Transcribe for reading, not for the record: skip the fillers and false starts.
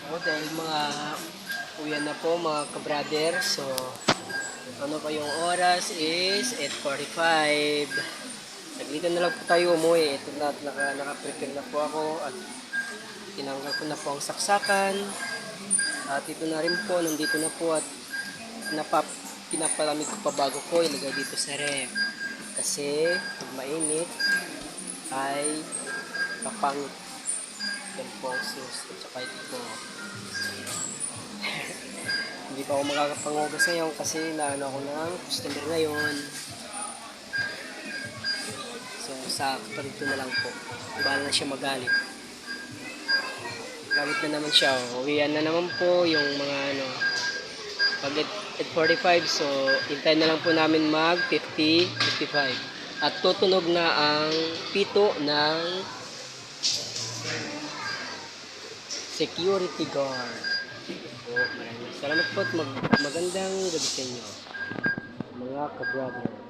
O dahil mga uyan na po mga ka-brother. So ano pa yung oras is 8:45. Naglitan na lang po tayo umuwi. Ito na, naka-prepare na po ako at tinanggal ko na po ang saksakan. At ito na rin po, nandito na po at pinapalamig ko pa bago ko ilagay dito sa ref. Kasi pag mainit ay kapangit. Yan po ang sauce at saka ito. Hindi pa ako makakapangugas ngayon kasi naano ako ng customer ngayon. So sakto dito na lang po. Bahala na siya magalit. Galit na naman siya. Uwian na naman po yung mga ano. Pag 8:45 so hintayin na lang po namin mag 50-55. At tutunog na ang pito ng security guard. Po, maraming salamat po at magandang gabi sa inyo mga ka-brother.